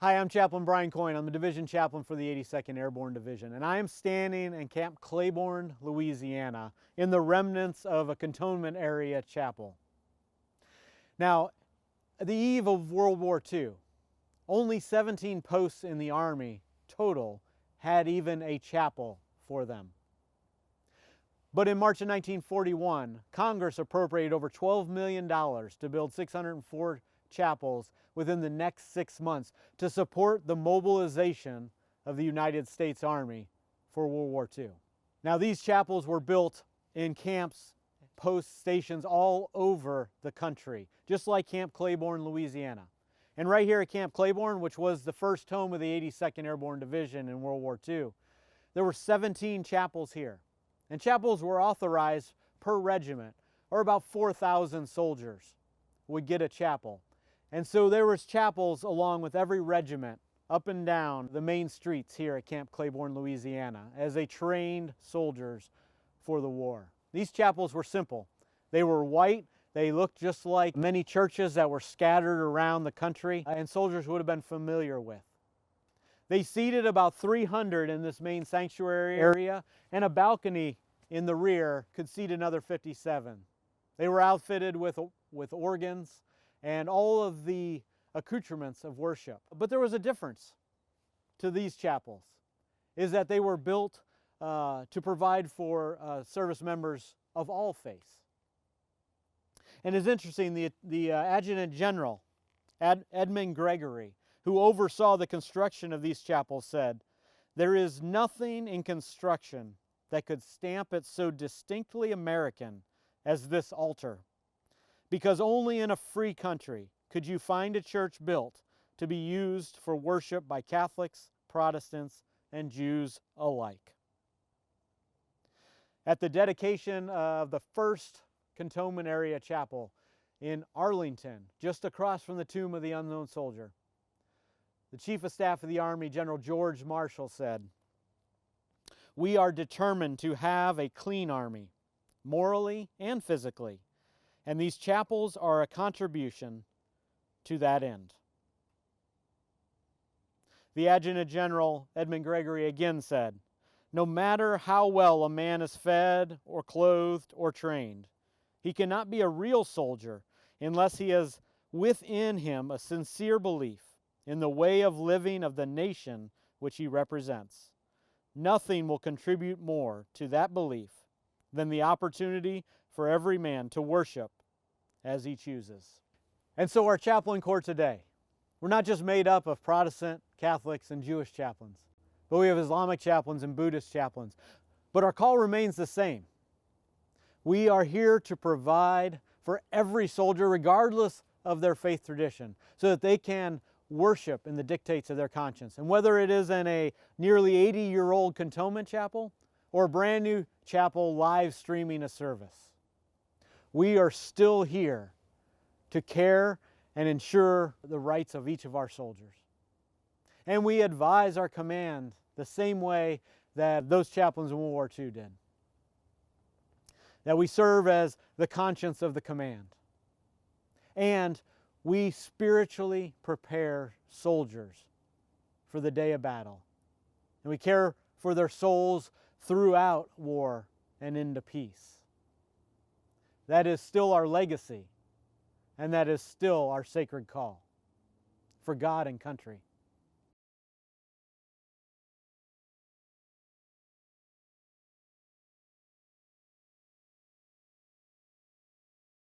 Hi, I'm Chaplain Brian Koyn. I'm the Division Chaplain for the 82nd Airborne Division, and I am standing in Camp Claiborne, Louisiana, in the remnants of a cantonment area chapel. Now, at the eve of World War II, only 17 posts in the Army total had even a chapel for them. But in March of 1941, Congress appropriated over $12 million to build 604 chapels within the next 6 months to support the mobilization of the United States Army for World War II. Now, these chapels were built in camps, post stations all over the country, just like Camp Claiborne, Louisiana. And right here at Camp Claiborne, which was the first home of the 82nd Airborne Division in World War II, there were 17 chapels here. And chapels were authorized per regiment, or about 4,000 soldiers would get a chapel. And so there was chapels along with every regiment up and down the main streets here at Camp Claiborne, Louisiana, as they trained soldiers for the war. These chapels were simple. They were white. They looked just like many churches that were scattered around the country and soldiers would have been familiar with. They seated about 300 in this main sanctuary area, and a balcony in the rear could seat another 57. They were outfitted with organs and all of the accoutrements of worship. But there was a difference to these chapels, is that they were built to provide for service members of all faiths. And it's interesting, the Adjutant General, Edmund Gregory, who oversaw the construction of these chapels, said, "There is nothing in construction that could stamp it so distinctly American as this altar, because only in a free country could you find a church built to be used for worship by Catholics, Protestants, and Jews alike." At the dedication of the first cantonment area chapel in Arlington, just across from the tomb of the unknown soldier, the Chief of Staff of the Army, General George Marshall, said, "We are determined to have a clean Army, morally and physically, and these chapels are a contribution to that end." The Adjutant General, Edmund Gregory, again said, "No matter how well a man is fed or clothed or trained, he cannot be a real soldier unless he has within him a sincere belief in the way of living of the nation which he represents. Nothing will contribute more to that belief than the opportunity for every man to worship as he chooses." And so our chaplain corps today, we're not just made up of Protestant, Catholics, and Jewish chaplains, but we have Islamic chaplains and Buddhist chaplains. But our call remains the same. We are here to provide for every soldier, regardless of their faith tradition, so that they can worship in the dictates of their conscience. And whether it is in a nearly 80-year-old cantonment chapel or a brand new chapel live streaming a service, we are still here to care and ensure the rights of each of our soldiers. And we advise our command the same way that those chaplains in World War II did. That we serve as the conscience of the command. And we spiritually prepare soldiers for the day of battle. And we care for their souls throughout war and into peace. That is still our legacy, and that is still our sacred call for God and country.